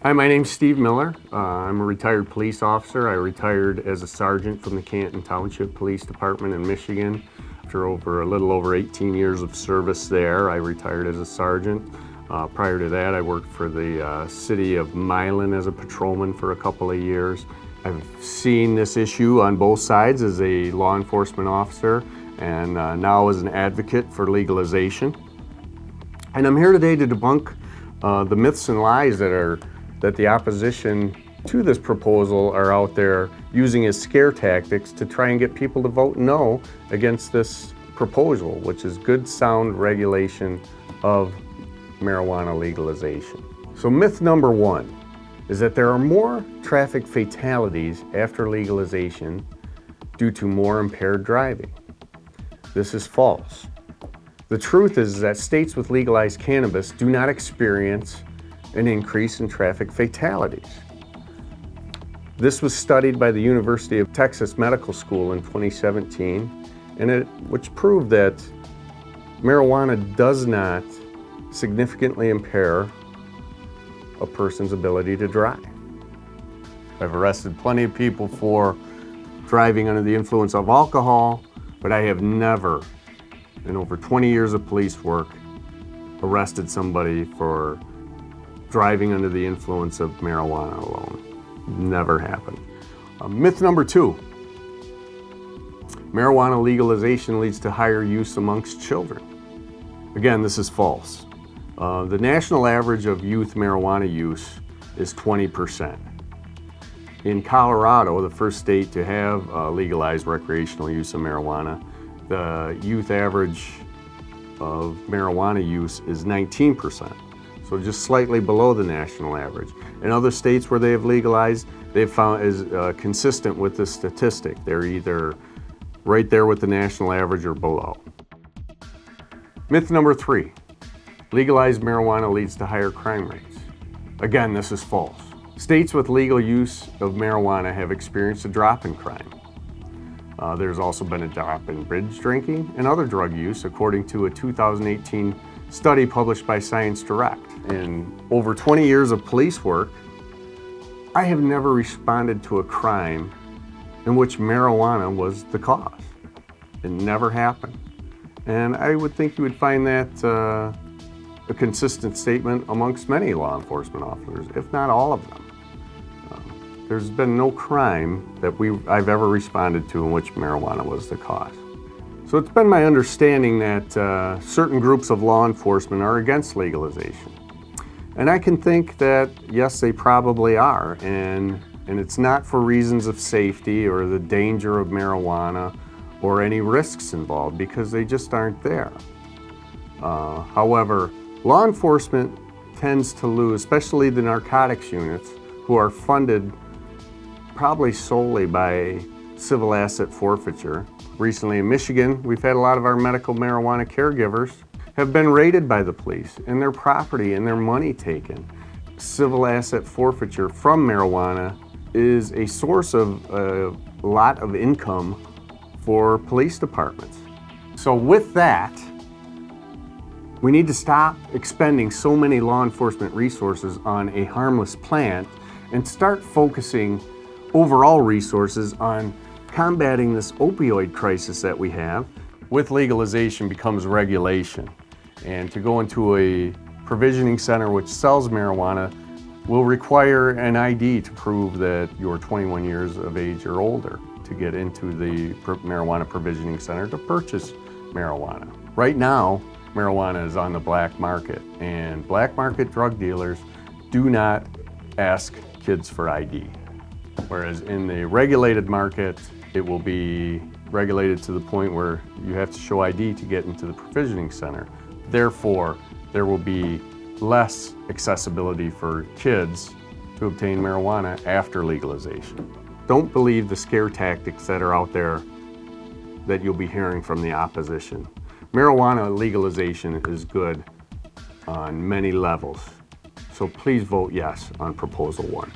Hi, my name's Steve Miller. I'm a retired police officer. I retired as a sergeant from the Canton Township Police Department in Michigan. After a little over 18 years of service there, I retired as a sergeant. Prior to that, I worked for the city of Milan as a patrolman for a couple of years. I've seen this issue on both sides as a law enforcement officer and now as an advocate for legalization. And I'm here today to debunk the myths and lies that the opposition to this proposal are out there using as scare tactics to try and get people to vote no against this proposal, which is good, sound regulation of marijuana legalization. So myth number one is that there are more traffic fatalities after legalization due to more impaired driving. This is false. The truth is that states with legalized cannabis do not experience an increase in traffic fatalities. This was studied by the University of Texas Medical School in 2017, which proved that marijuana does not significantly impair a person's ability to drive. I've arrested plenty of people for driving under the influence of alcohol, but I have never, in over 20 years of police work, arrested somebody for driving under the influence of marijuana alone. Never happened. Myth number two, marijuana legalization leads to higher use amongst children. Again, this is false. The national average of youth marijuana use is 20%. In Colorado, the first state to have legalized recreational use of marijuana, the youth average of marijuana use is 19%. So just slightly below the national average. In other states where they have legalized, they've found is consistent with this statistic. They're either right there with the national average or below. Myth number three, legalized marijuana leads to higher crime rates. Again, this is false. States with legal use of marijuana have experienced a drop in crime. There's also been a drop in binge drinking and other drug use, according to a 2018 study published by Science Direct. In over 20 years of police work, I have never responded to a crime in which marijuana was the cause. It never happened. And I would think you would find that a consistent statement amongst many law enforcement officers, if not all of them. There's been no crime that I've ever responded to in which marijuana was the cause. So it's been my understanding that certain groups of law enforcement are against legalization. And I can think that, yes, they probably are. And it's not for reasons of safety or the danger of marijuana or any risks involved, because they just aren't there. However, law enforcement tends to lose, especially the narcotics units, who are funded probably solely by civil asset forfeiture. Recently in Michigan, we've had a lot of our medical marijuana caregivers have been raided by the police and their property and their money taken. Civil asset forfeiture from marijuana is a source of a lot of income for police departments. So with that, we need to stop expending so many law enforcement resources on a harmless plant and start focusing overall resources on combating this opioid crisis that we have. With legalization becomes regulation. And to go into a provisioning center which sells marijuana will require an ID to prove that you're 21 years of age or older to get into the marijuana provisioning center to purchase marijuana. Right now, marijuana is on the black market, and black market drug dealers do not ask kids for ID. Whereas in the regulated market, it will be regulated to the point where you have to show ID to get into the provisioning center. Therefore, there will be less accessibility for kids to obtain marijuana after legalization. Don't believe the scare tactics that are out there that you'll be hearing from the opposition. Marijuana legalization is good on many levels. So please vote yes on Proposal 1.